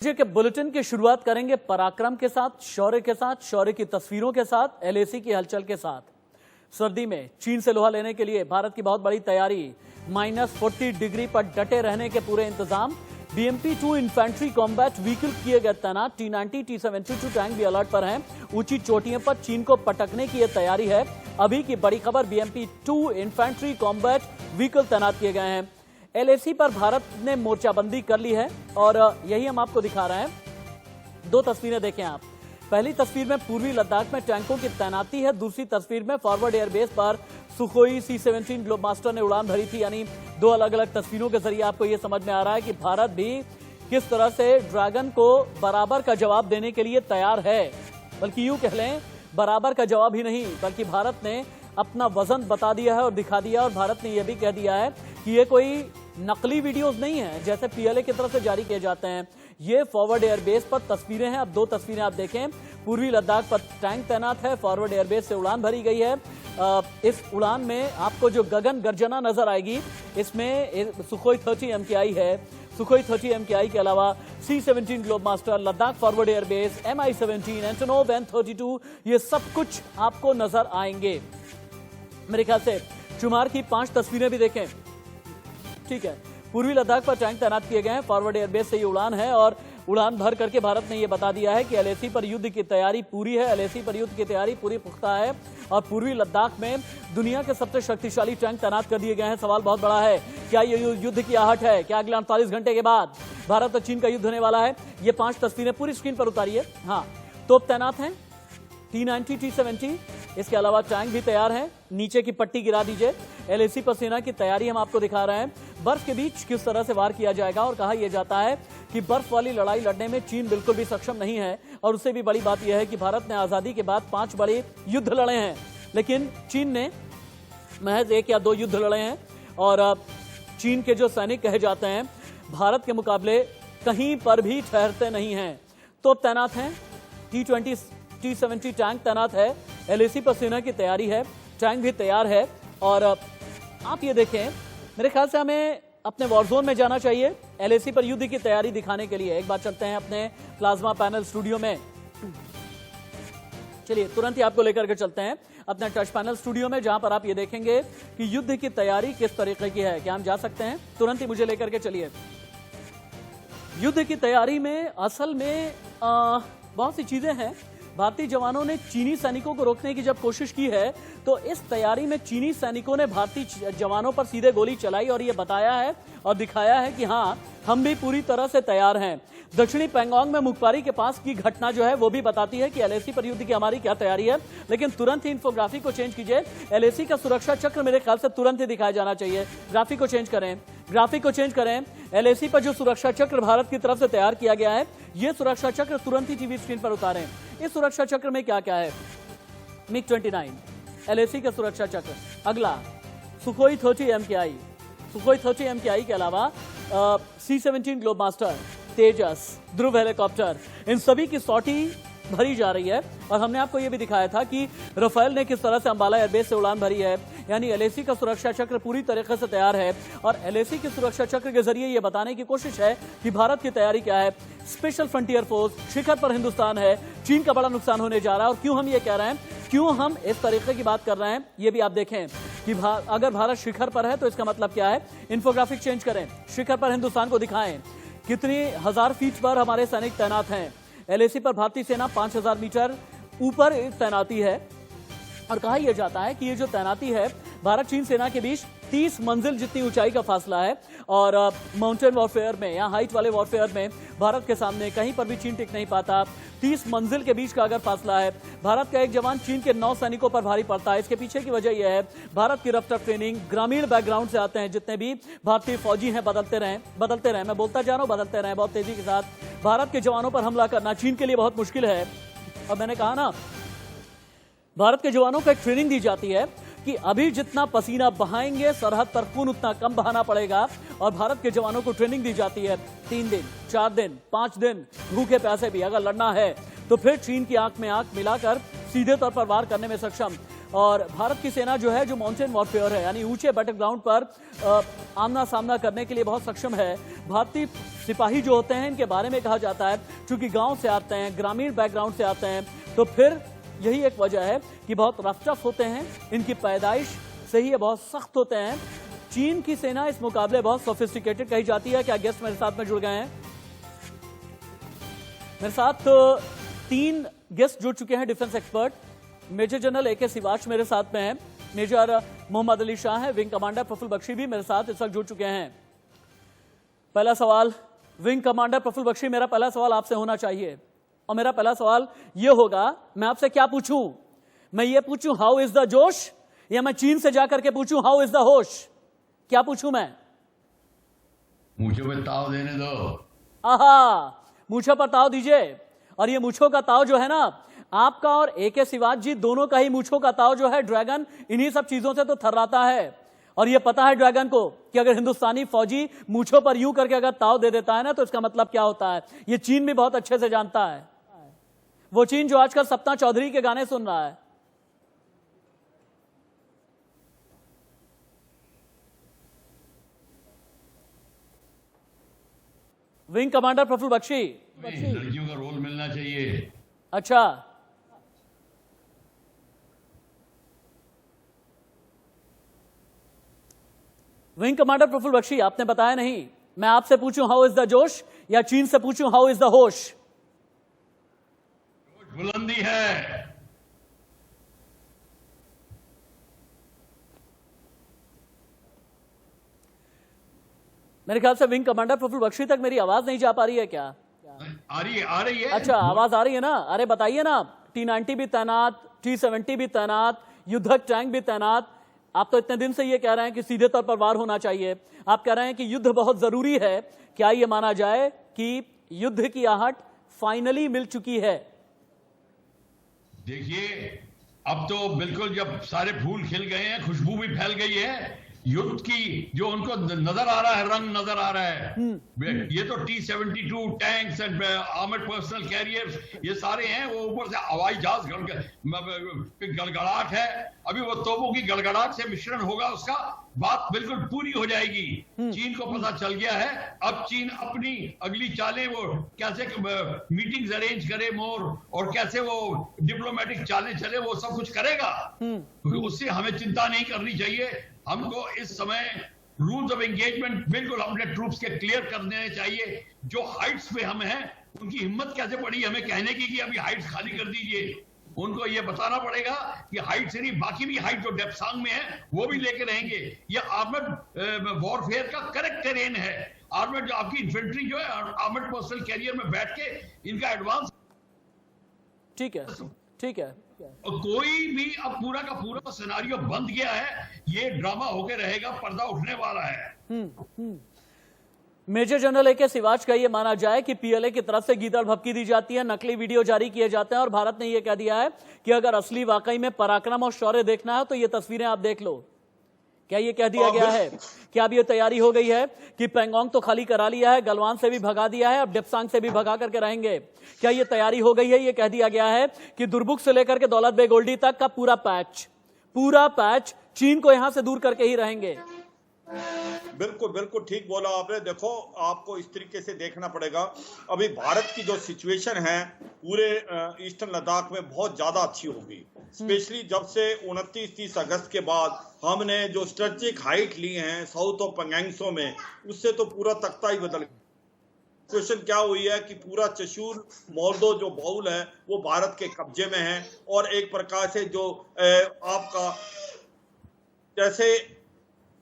राज्य के बुलेटिन की शुरुआत करेंगे पराक्रम के साथ, शौर्य की तस्वीरों के साथ, एलएसी की हलचल के साथ। सर्दी में चीन से लोहा लेने के लिए भारत की बहुत बड़ी तैयारी, -40 डिग्री पर डटे रहने के पूरे इंतजाम। BMP-2 इन्फेंट्री कॉम्बैट व्हीकल किए गए तैनात, T-90 T-72 टैंक भी अलर्ट पर हैं। ऊंची चोटियों पर चीन को पटकने की यह तैयारी है। अभी की बड़ी खबर, BMP-2 इन्फेंट्री कॉम्बैट व्हीकल तैनात किए गए हैं। LAC पर भारत ने मोर्चाबंदी कर ली है और यही हम आपको दिखा रहे हैं। दो तस्वीरें देखें आप। पहली तस्वीर में पूर्वी लद्दाख में टैंकों की तैनाती है, दूसरी तस्वीर में फॉरवर्ड एयरबेस पर सुखोई C-17 ग्लोबमास्टर ने उड़ान भरी थी। यानी दो अलग अलग तस्वीरों के जरिए आपको यह समझ में आ रहा है कि भारत भी किस तरह से ड्रैगन को बराबर का जवाब देने के लिए तैयार है। बल्कि यूं कह लें, बराबर का जवाब ही नहीं, बल्कि भारत ने अपना वजन बता दिया है और दिखा दिया। और भारत ने यह भी कह दिया है कि ये कोई नकली वीडियोस नहीं है जैसे PLA की तरफ से जारी किए जाते हैं। ये फॉरवर्ड एयरबेस पर तस्वीरें हैं। अब दो तस्वीरें आप देखें। पूर्वी लद्दाख पर टैंक तैनात है, फॉरवर्ड एयरबेस से उड़ान भरी गई है। इस उड़ान में आपको जो गगन गर्जना नजर आएगी, इसमें सुखोई 30 MKI है। सुखोई 30 MKI के अलावा C-17 Globemaster, Ladakh forward airbase, Mi-17, Antonov N-32, ये सब कुछ आपको नजर आएंगे। मेरे ख्याल से शुमार की 5 तस्वीरें भी देखें, ठीक है। पूर्वी लद्दाख पर टैंक तैनात किए गए हैं, फॉरवर्ड एयरबेस से ये उड़ान है और उड़ान भर करके भारत ने यह बता दिया है कि LAC पर युद्ध की तैयारी पूरी है। LAC पर युद्ध की तैयारी पूरी पुख्ता है और पूर्वी लद्दाख में दुनिया के सबसे शक्तिशाली टैंक तैनात कर दिए गए हैं। सवाल बहुत बड़ा है, क्या ये युद्ध की आहट है? क्या अगले 48 घंटे के बाद भारत और चीन का युद्ध होने वाला है? ये 5 तस्वीरें पूरी स्क्रीन पर उतारिए। हाँ, तोप तैनात हैं, T-90 T-70, इसके अलावा टैंक भी तैयार है। नीचे की पट्टी गिरा दीजिए। LAC पर सेना की तैयारी हम आपको दिखा रहे हैं। बर्फ के बीच किस तरह से वार किया जाएगा और कहा यह जाता है कि बर्फ वाली लड़ाई लड़ने में चीन बिल्कुल भी सक्षम नहीं है। और उससे भी बड़ी बात यह है कि भारत ने आजादी के बाद 5 बड़े युद्ध लड़े हैं, लेकिन चीन ने महज 1 या 2 युद्ध लड़े हैं। और चीन के जो सैनिक कहे जाते हैं भारत के मुकाबले कहीं पर भी ठहरते नहीं हैं। तोप तैनात हैं, T-20 T-70 टैंक तैनात है। LAC पर सेना की तैयारी है, टैंक भी तैयार है। और आप ये देखें, मेरे ख्याल से हमें अपने वॉरजोन में जाना चाहिए LAC पर युद्ध की तैयारी दिखाने के लिए। एक बार चलते हैं अपने प्लाज्मा पैनल स्टूडियो में। चलिए तुरंत ही आपको लेकर के चलते हैं अपने टच पैनल स्टूडियो में, जहां पर आप ये देखेंगे कि युद्ध की तैयारी किस तरीके की है। क्या हम जा सकते हैं? तुरंत ही मुझे लेकर के चलिए। युद्ध की तैयारी में असल में बहुत सी चीजें हैं। भारतीय जवानों ने चीनी सैनिकों को रोकने की जब कोशिश की है तो इस तैयारी में चीनी सैनिकों ने भारतीय जवानों पर सीधे गोली चलाई और यह बताया है और दिखाया है कि हाँ, हम भी पूरी तरह से तैयार हैं। दक्षिणी पैंगोंग में मुखबारी के पास की घटना जो है वो भी बताती है कि LAC पर युद्ध की हमारी क्या तैयारी है। लेकिन तुरंत ही इन्फोग्राफी को चेंज कीजिए। LAC का सुरक्षा चक्र मेरे ख्याल से तुरंत ही दिखाया जाना चाहिए। ग्राफिक को चेंज करें, ग्राफिक को चेंज करें। LAC पर जो सुरक्षा चक्र भारत की तरफ से तैयार किया गया है, यह सुरक्षा चक्र तुरंत ही टीवी स्क्रीन पर उतारें। इस सुरक्षा चक्र में क्या क्या है? MiG-29 LAC का सुरक्षा चक्र। अगला सुखोई 30 MKI, सुखोई 30 MKI के अलावा C-17 ग्लोबमास्टर, तेजस, ध्रुव हेलीकॉप्टर, इन सभी की सॉटी भरी जा रही है। और हमने आपको यह भी दिखाया था कि राफेल ने किस तरह से अंबाला एयरबेस से उड़ान भरी है। यानी LAC का सुरक्षा चक्र पूरी तरीके से तैयार है और LAC के सुरक्षा चक्र के जरिए यह बताने की कोशिश है कि भारत की तैयारी क्या है। स्पेशल फ्रंटियर फोर्स, शिखर पर हिंदुस्तान है। चीन का बड़ा नुकसान होने जा रहा है। और क्यों हम ये कह रहे हैं, क्यों हम इस तरीके की बात कर रहे हैं, ये भी आप देखें कि अगर भारत शिखर पर है तो इसका मतलब क्या है। इन्फोग्राफिक चेंज करें, शिखर पर हिंदुस्तान को दिखाएं। कितनी 1000 फीट पर हमारे सैनिक तैनात हैं। LAC पर भारतीय सेना 5000 मीटर ऊपर तैनाती है। और कहा यह जाता है कि ये जो तैनाती है, भारत चीन सेना के बीच 30 मंजिल जितनी ऊंचाई का फासला है। और माउंटेन वॉरफेयर में या हाइट वाले वॉरफेयर में भारत के सामने कहीं पर भी चीन टिक नहीं पाता। 30 मंजिल के बीच का अगर फासला है, भारत का एक जवान चीन के 9 सैनिकों पर भारी पड़ता है। इसके पीछे की वजह यह है, भारत की रफ्तार ट्रेनिंग, ग्रामीण बैकग्राउंड से आते हैं जितने भी भारतीय फौजी हैं, बदलते रहें। मैं बोलता जा रहा हूं, बदलते रहें बहुत तेजी के साथ। भारत के जवानों पर हमला करना चीन के लिए बहुत मुश्किल है। और मैंने कहा ना, भारत के जवानों को एक ट्रेनिंग दी जाती है कि अभी जितना पसीना बहाएंगे सरहद पर खून उतना कम बहाना पड़ेगा। और भारत के जवानों को ट्रेनिंग दी जाती है 3 दिन, 4 दिन, 5 दिन भूखे प्यासे भी अगर लड़ना है तो फिर चीन की आंख में आंख मिलाकर सीधे तौर पर वार करने में सक्षम। और भारत की सेना जो है, जो माउंटेन वॉरफेयर है, यानी ऊंचे बैटल ग्राउंड पर आमना सामना करने के लिए बहुत सक्षम है। भारतीय सिपाही जो होते हैं इनके बारे में कहा जाता है क्योंकि गांव से आते हैं, ग्रामीण बैकग्राउंड से आते हैं, तो फिर यही एक वजह है कि बहुत रफ टफ होते हैं, इनकी पैदाइश से ही ये बहुत सख्त होते हैं। चीन की सेना इस मुकाबले बहुत सोफिस्टिकेटेड कही जाती है। क्या गेस्ट मेरे साथ में जुड़ गए हैं? मेरे साथ 3 गेस्ट जुड़ चुके हैं, defence expert. Major general AK Siwach मेरे साथ में हैं, मेजर मोहम्मद अली शाह हैं, विंग कमांडर प्रफुल्ल बख्शी भी मेरे साथ इस वक्त जुड़ चुके हैं। पहला सवाल विंग कमांडर प्रफुल्ल बख्शी, मेरा पहला सवाल आपसे होना चाहिए और मेरा पहला सवाल यह होगा, मैं आपसे क्या पूछूं? मैं ये पूछूं हाउ इज द जोश, या मैं चीन से जाकर के पूछूं हाउ इज द होश? क्या पूछूं मैं? मूछों पे ताव देने दो। आहा, मूछों पर ताव दीजिए। और ये मूछों का ताव जो है ना, आपका और AK सिवाच जी दोनों का ही मूछों का ताव जो है, ड्रैगन इन्हीं सब चीजों से तो थर्राता है। और ये पता है ड्रैगन को कि अगर हिंदुस्तानी फौजी मूछों पर यूं करके अगर ताव दे देता है ना, तो इसका मतलब क्या होता है, ये चीन भी बहुत अच्छे से जानता है। वो चीन जो आजकल सपना चौधरी के गाने सुन रहा है। विंग कमांडर प्रफुल्ल बख्शी, लड़कियों का रोल मिलना चाहिए। अच्छा, विंग कमांडर प्रफुल्ल बख्शी, आपने बताया नहीं। मैं आपसे पूछूं हाउ इज द जोश, या चीन से पूछूं हाउ इज द होश? बुलंदी है। मेरे ख्याल से विंग कमांडर प्रफुल्ल बख्शी तक मेरी आवाज नहीं जा पा रही है क्या? आ रही है। अच्छा, आवाज आ रही है ना? अरे बताइए ना, T-90 भी तैनात, T-70 भी तैनात, युद्धक टैंक भी तैनात। आप तो इतने दिन से ये कह रहे हैं कि सीधे तौर पर वार होना चाहिए। आप कह रहे हैं कि युद्ध बहुत जरूरी है। क्या ये माना जाए कि युद्ध की आहट फाइनली मिल चुकी है? देखिए, अब तो बिल्कुल जब सारे फूल खिल गए हैं, खुशबू भी फैल गई है, युद्ध की जो उनको नजर आ रहा है, रंग नजर आ रहा है। ये तो T-72 tanks and armoured personal carriers, ये सारे हैं। वो ऊपर से हवाई जहाज गड़गड़ाहट है। अभी वो तोपों की गड़गड़ाहट से मिश्रण होगा, उसका बात बिल्कुल पूरी हो जाएगी। चीन को पता चल गया है। अब चीन अपनी अगली चालें, वो कैसे मीटिंग्स अरेंज करे मोर, और कैसे वो डिप्लोमेटिक चालें चले, वो सब कुछ करेगा। क्योंकि उससे हमें चिंता नहीं करनी चाहिए। हमको इस समय रूल्स ऑफ एंगेजमेंट बिल्कुल अपने ट्रूप्स के क्लियर कर देने चाहिए। जो हाइट्स पे हम हैं, उनकी हिम्मत कैसे पड़ी हमें कहने की कि अभी हाइट्स खाली कर दीजिए। उनको ये बताना पड़ेगा कि हाइट से नहीं, बाकी भी हाइट जो डेप्सांग में है वो भी लेके रहेंगे। ये आर्मर्ड वॉरफेयर का करेक्ट टेरेन है। आर्मर्ड जो आपकी इन्फेंट्री जो है, आर्मर्ड पर्सनल कैरियर में बैठ के इनका एडवांस। ठीक है, ठीक है। और कोई भी अब पूरा का पूरा सिनारियो बंद गया है। ये ड्रामा होके रहेगा, पर्दा उठने वाला है। मेजर जनरल AK सिवाच का ये माना जाए कि PLA की तरफ से गीदड़ भभकी दी जाती है, नकली वीडियो जारी किए जाते हैं, और भारत ने ये कह दिया है कि अगर असली वाकई में पराक्रम और शौर्य देखना है तो ये तस्वीरें आप देख लो। क्या ये कह दिया गया है? क्या अब ये तैयारी हो गई है कि पेंगोंग तो खाली करा लिया है, गलवान से भी भगा दिया है, अब डेप्सांग से भी भगा करके रहेंगे? क्या ये तैयारी हो गई है? ये कह दिया गया है कि दुर्बुक से लेकर के दौलत बेग ओल्डी तक का पूरा पैच चीन को यहां से दूर करके ही रहेंगे? बिल्कुल बिल्कुल ठीक बोला आपने। देखो, आपको इस तरीके से देखना पड़ेगा। अभी भारत की जो सिचुएशन है पूरे ईस्टर्न लद्दाख में बहुत ज्यादा अच्छी होगी, स्पेशली जब से 29-30 अगस्त के बाद हमने जो स्ट्रेटेजिक हाइट ली है साउथ ऑफ पंगेंगसो में, उससे तो पूरा तख्ता ही बदल गया। सिचुएशन क्या हुई है कि पूरा चशूर मोल्दो जो बाउल है वो भारत के कब्जे में है। और एक प्रकार से जो आपका जैसे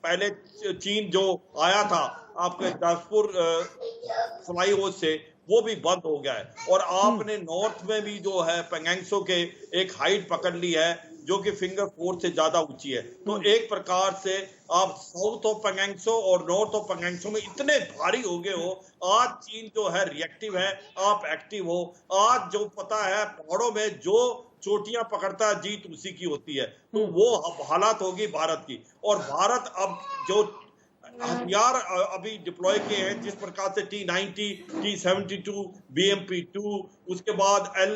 पहले चीन जो आया था आपके दासपुर फ्लाई होज से, वो भी बंद हो गया है। और आपने नॉर्थ में भी जो है पेंगेंगसो के एक हाइट पकड़ ली है जो कि फिंगर 4 से ज्यादा ऊंची है। तो एक प्रकार से आप साउथ ऑफ पेंगेंगसो और नॉर्थ ऑफ पेंगेंगसो में इतने भारी हो गए हो। आज चीन जो है रिएक्टिव है, आप एक्टिव हो। आज जो पता है पहाड़ों में जो चोटियां पकड़ता है, जीत उसी की होती है। तो वो हालात होगी भारत की। और भारत अब जो हथियार अभी डिप्लॉय किए हैं, जिस प्रकार से T-90, T-72, BMP-2, उसके बाद L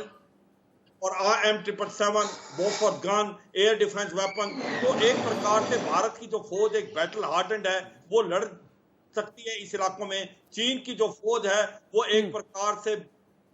और RM-777, बोफर gun, air defence weapon, तो एक प्रकार से भारत की जो फौज एक बैटल हार्डेंड है, वो सकती है इस इलाकों में। चीन की जो फौज है वो एक प्रकार से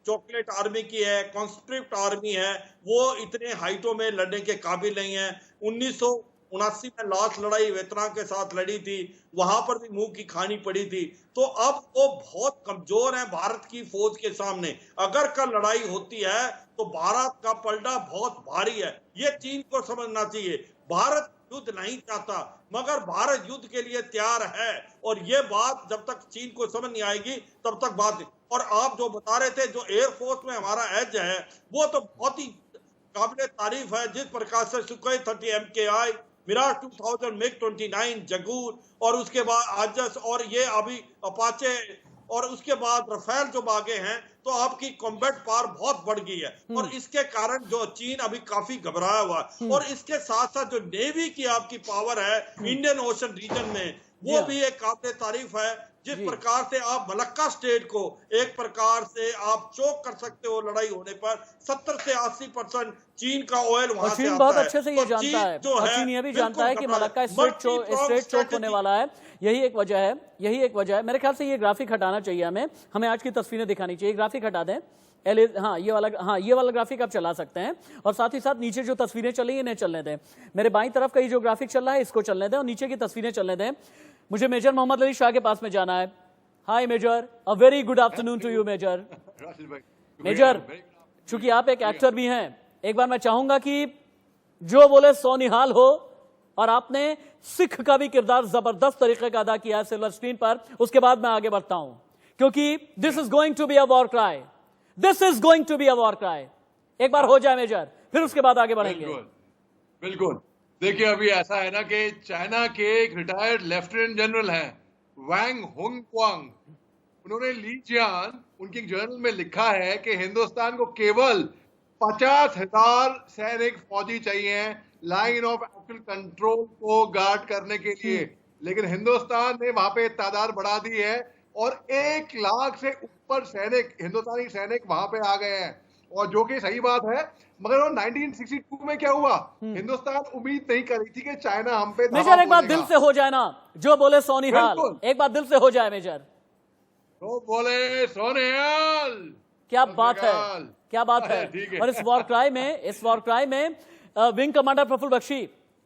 चॉकलेट आर्मी की है, कॉन्स्क्रिप्ट आर्मी है, वो इतने हाइटों में लड़ने के काबिल नहीं है। 1979 में लास्ट लड़ाई वियतनाम के साथ लड़ी थी, वहां पर भी मुंह की खानी पड़ी थी। तो अब वो बहुत कमजोर है भारत की फौज के सामने। अगर कल लड़ाई होती है तो भारत का पलड़ा बहुत भारी है, ये चीन को समझना चाहिए। भारत युद्ध नहीं चाहता, मगर भारत युद्ध के लिए तैयार है, और ये बात जब तक चीन को समझ नहीं आएगी तब तक बात। और आप जो बता रहे थे, जो एयरफोर्स में हमारा एज है, वो तो बहुत ही काबिल तारीफ है। जिस प्रकार से सुखोई 30 MKI, मिराज 2000, MiG-29, जगूर, और उसके बाद आजस, और ये अभी अपाचे, और उसके बाद रफेल जो आगे हैं, तो आपकी कॉम्बैट पावर बहुत बढ़ गई है। और इसके कारण जो चीन अभी काफी घबराया हुआ है। और इसके साथ साथ जो नेवी की आपकी पावर है इंडियन ओशन रीजन में, वो भी एक काबिल तारीफ है। जिस प्रकार से आप मलक्का स्टेट को एक प्रकार से आप चोक कर सकते हो लड़ाई होने पर, 70 से 80% चीन का ऑयल वहां से आता है। बहुत अच्छे से ये जानता है, और चीन ये भी जानता है कि मलक्का स्ट्रेट चोक होने वाला है। यही एक वजह है। मेरे ख्याल से ये ग्राफिक हटाना चाहिए, हमें आज की तस्वीरें दिखानी चाहिए। ग्राफिक हटा दें, ये वाला ग्राफिक आप चला सकते हैं, और साथ ही साथ नीचे जो तस्वीरें चल रही है इन्हें चलने दें। मेरे बाईं तरफ का ये जो ग्राफिक चल रहा है इसको चलने दें, और नीचे की तस्वीरें चलने दें। मुझे मेजर मोहम्मद अली शाह के पास में जाना है। Hi major, a very good afternoon to you major. Major, चूंकि आप एक एक्टर भी हैं, एक बार मैं चाहूंगा कि जो बोले सो निहाल हो, और आपने सिख का भी किरदार जबरदस्त तरीके का अदा किया है सिल्वर स्क्रीन पर। उसके बाद मैं आगे बढ़ता हूं, क्योंकि this is going to be a war cry, this is going to be a war cry. एक बार हो जाए मेजर, फिर उसके बाद आगे बढ़ेंगे। बिल्कुल। देखिए, अभी ऐसा है ना कि चाइना के एक रिटायर्ड लेफ्टिनेंट जनरल हैं, वांग होंगक्वांग, उन्होंने ली जियान, उनकी एक जर्नल में लिखा है कि हिंदुस्तान को केवल 50,000 सैनिक फौजी चाहिए लाइन ऑफ एक्चुअल कंट्रोल को गार्ड करने के लिए, लेकिन हिंदुस्तान ने वहां पे तादाद बढ़ा दी है, और 1 लाख से ऊपर सैनिक, हिंदुस्तानी सैनिक वहां पे आ गए हैं। और जो कि सही बात है, मगर वो 1962 में क्या हुआ, हिंदुस्तान उम्मीद नहीं कर रही थी कि चाइना हम पे मेजर एक बात दिल से हो जाए ना, जो बोले सोनिहाल, एक बात दिल से हो जाए मेजर, तो बोले सोनिहाल। क्या बात है, क्या बात है। और इस वॉर क्राई में विंग कमांडर प्रफुल्ल बख्शी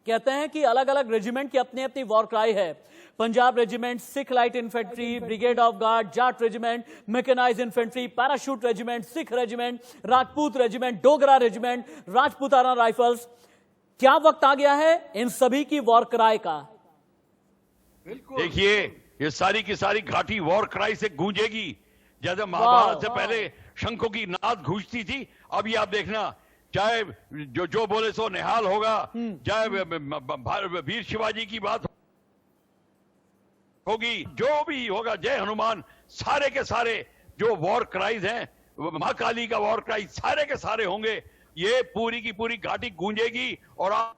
कहते हैं कि अलग अलग रेजिमेंट की अपनी अपनी वॉर क्राई है। Punjab regiment, Sikh light infantry, brigade of guard, Jat regiment, mechanised infantry, parachute regiment, Sikh regiment, Rajput regiment, Dogra regiment, Rajputana rifles. क्या वक्त आ गया है इन सभी की वॉर क्राई का? देखिए, ये सारी की सारी घाटी वॉर क्राई से गूंजेगी, जैसे महाभारत से पहले शंखों की नाद गूंजती थी। अब ये आप देखना, चाहे जो बोले सो निहाल होगा, चाहे वीर शिवाजी की बात होगी, जो भी होगा, जय हनुमान, सारे के सारे जो वॉर क्राइज हैं, मां काली का वॉर क्राइज, सारे के सारे होंगे। ये पूरी की पूरी घाटी गूंजेगी और आप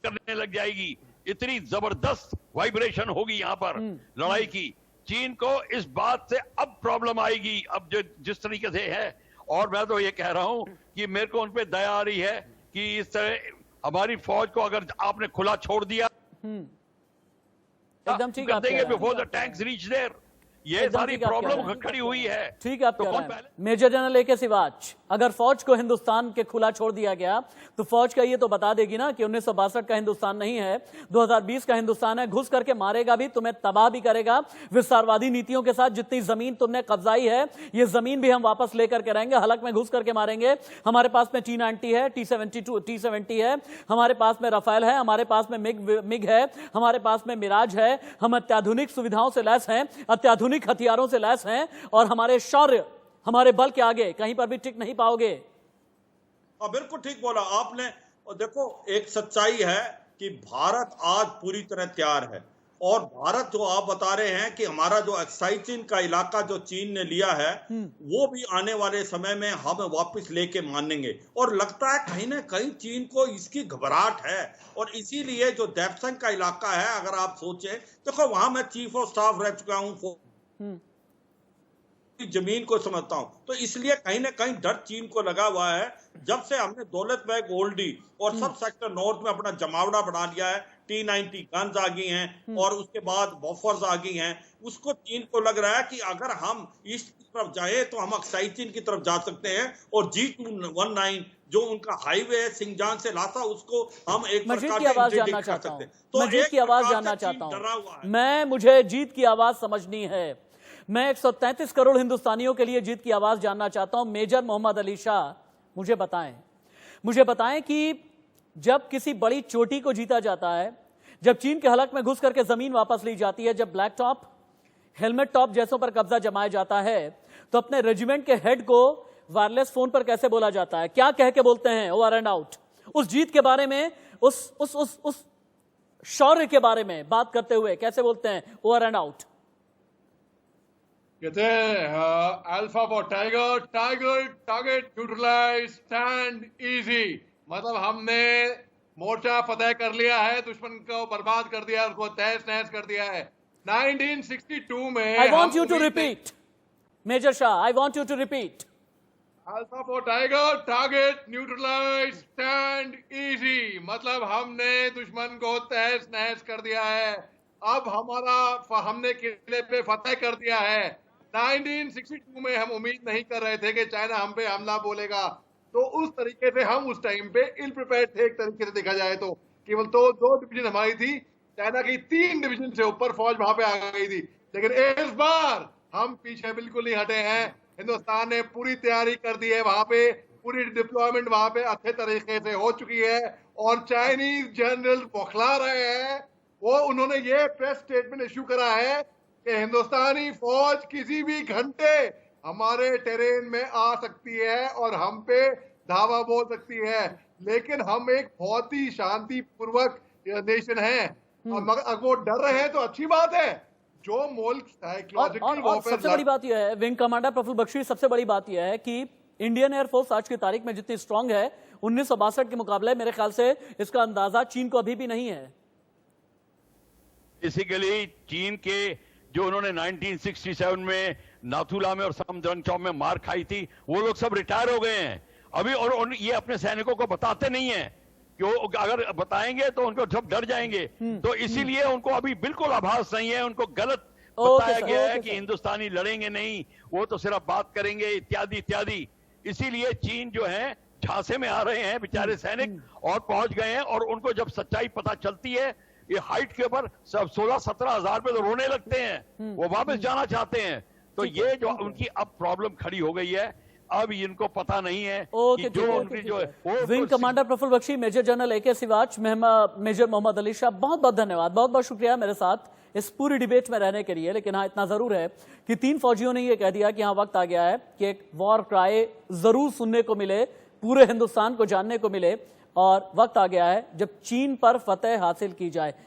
करने लग जाएगी। इतनी जबरदस्त वाइब्रेशन होगी यहां पर लड़ाई की। चीन को इस बात से अब प्रॉब्लम आएगी, अब जो जिस तरीके से है। और मैं तो ये कह रहा हूं कि मेरे को उन पे दया आ रही है कि इस तरह हमारी फौज को अगर आपने खुला छोड़ दिया, एकदम ठीक कर देंगे before the tanks reach there. ये सारी प्रॉब्लम खड़ी हुई है। ठीक है, आप कह रहे हैं। मेजर जनरल ए के सिवाच, अगर फौज को हिंदुस्तान के खुला छोड़ दिया गया तो फौज का ये तो बता देगी ना कि 1962 का हिंदुस्तान नहीं है, 2020 का हिंदुस्तान है। घुस करके मारेगा भी, तुम्हें तबाह भी करेगा। विस्तारवादी नीतियों के साथ जितनी जमीन तुमने कब्जाई है, ये जमीन भी हम वापस लेकर के रहेंगे, हलक में घुस करके मारेंगे। हमारे पास में T-90 है, T-70 है, हमारे पास में राफेल है, हमारे पास में मिग है, हमारे पास में मिराज है। हम अत्याधुनिक सुविधाओं से लैस हैं, अत्याधुनिक हथियारों से लैस हैं, और हमारे शौर्य, हमारे बल के आगे कहीं पर भी टिक नहीं पाओगे। बिल्कुल ठीक बोला आपने। और देखो, एक सच्चाई है कि भारत आज पूरी तरह तैयार है, और भारत जो आप बता रहे हैं कि हमारा जो एक्साई चीन का इलाका जो चीन ने लिया है, वो भी आने वाले समय में हम वापस लेके मानेंगे। और लगता है कहीं ना कहीं चीन को इसकी घबराहट है, और इसीलिए जो देपसंग का इलाका है, अगर आप सोचें, देखो वहां मैं चीफ ऑफ स्टाफ रह चुका हूं, जमीन को समझता हूं, तो इसलिए कहीं ना कहीं डर चीन को लगा हुआ है। जब से हमने दौलत बेग ओल्डी और सब सेक्टर नॉर्थ में अपना जमावड़ा बना लिया है, T-90 गन्स आ गई हैं और उसके बाद बफर्स आ गई हैं। उसको चीन को लग रहा है कि अगर हम ईस्ट की तरफ जाए तो हम अक्साई चीन की तरफ जा सकते हैं और G219 जो उनका हाईवे है सिंगजान से लासा, उसको हम एक मैं जीत प्रकार की से आवाज इंटरडिक्ट जानना कर चाहता सकते हूं। हैं। तो मैं जीत एक की आवाज प्रकार से जानना चीन चाहता डरा हूं। हुआ है। मुझे जीत की आवाज समझनी है। मैं 133 करोड़ हिंदुस्तानियों के लिए जीत की आवाज जानना चाहता हूं। मेजर मोहम्मद अली शाह, मुझे बताएं कि जब किसी बड़ी चोटी को जीता जाता है, जब चीन के हलक में घुस करके जमीन वापस ली जाती है, जब ब्लैक टॉप, हेलमेट टॉप जैसों पर कब्जा जमाया जाता है, तो अपने रेजिमेंट के हेड को वायरलेस फोन पर कैसे बोला जाता है? क्या कह के बोलते हैं? Over and out. उस जीत के बारे में, उस शौर्य के बारे में बात करते हुए कैसे बोलते हैं? Over and out. कहते हैं alpha for tiger, tiger target neutralise, stand easy. मतलब हमने मोर्चा फतेह कर लिया है, दुश्मन को बर्बाद कर दिया है, उसको तहस नहस कर दिया है। 1962 में I want you to repeat major Shah, I want you to repeat. Alpha for tiger, target neutralise, stand easy. मतलब हमने दुश्मन को तहस नहस कर दिया है। अब हमने किले पे फतेह कर दिया है। 1962 में हम उम्मीद नहीं कर रहे थे कि चाइना हम पे हमला बोलेगा, तो उस तरीके से हम उस टाइम पे इल प्रिपेयर्ड थे। एक तरीके से देखा जाए तो केवल तो 2 डिवीजन हमारी थी, चाइना की 3 डिवीजन से ऊपर फौज वहां पे आ गई थी। लेकिन इस बार हम पीछे बिल्कुल नहीं हटे हैं। हिंदुस्तान ने पूरी तैयारी कर दी है, वहां पे पूरी डिप्लॉयमेंट वहां पे अच्छे तरीके से हो चुकी है और चाइनीज जनरल बौखला रहे हैं। उन्होंने ये प्रेस स्टेटमेंट इश्यू करा है कि हिंदुस्तानी फौज किसी भी घंटे हमारे टेरेन में आ सकती है और हम पे धावा बोल सकती है। लेकिन हम एक बहुत ही शांतिपूर्वक नेशन है, और मगर वो डर रहे हैं तो अच्छी बात है। जो मुल्क साइकोलॉजिकल और सबसे बड़ी बात यह है, विंग कमांडर प्रफुल्ल बख्शी, सबसे बड़ी बात यह है कि इंडियन एयरफोर्स आज की तारीख में जितनी स्ट्रांग है 1962 के मुकाबले, मेरे ख्याल से इसका अंदाजा चीन को अभी भी नहीं है। बेसिकली चीन के जो उन्होंने 1967 में नाथुला में और समदरंगचौक में मार खाई थी, वो लोग सब रिटायर हो गए हैं अभी, और ये अपने सैनिकों को बताते नहीं है कि वो अगर बताएंगे तो उनको सब डर जाएंगे। तो इसीलिए उनको अभी बिल्कुल आभास नहीं है, उनको गलत बताया गया है कि हिंदुस्तानी लड़ेंगे नहीं, वो तो सिर्फ बात करेंगे इत्यादि इत्यादि। इसीलिए चीन जो है झांसे में आ रहे हैं बेचारे सैनिक, और पहुंच गए हैं। और उनको जब सच्चाई पता चलती है, ये हाइट के ऊपर सब 16-17 हजार पे तो रोने लगते हैं, वो वापस जाना चाहते हैं। तो ये जो उनकी अब प्रॉब्लम खड़ी हो गई है, अब इनको पता नहीं है कि जो उनकी जो है। Wing commander Praful Bakshi, major general AK Siwach, major Mohammad Ali Shah, बहुत बहुत धन्यवाद, बहुत बहुत शुक्रिया मेरे साथ इस पूरी डिबेट में रहने के लिए। लेकिन हाँ, इतना जरूर है कि 3 फौजियों ने यह कह दिया कि हाँ, वक्त आ गया है कि एक वॉर क्राई जरूर सुनने को मिले, पूरे हिंदुस्तान को जानने को मिले, और वक्त आ गया है जब चीन पर फतेह हासिल की जाए।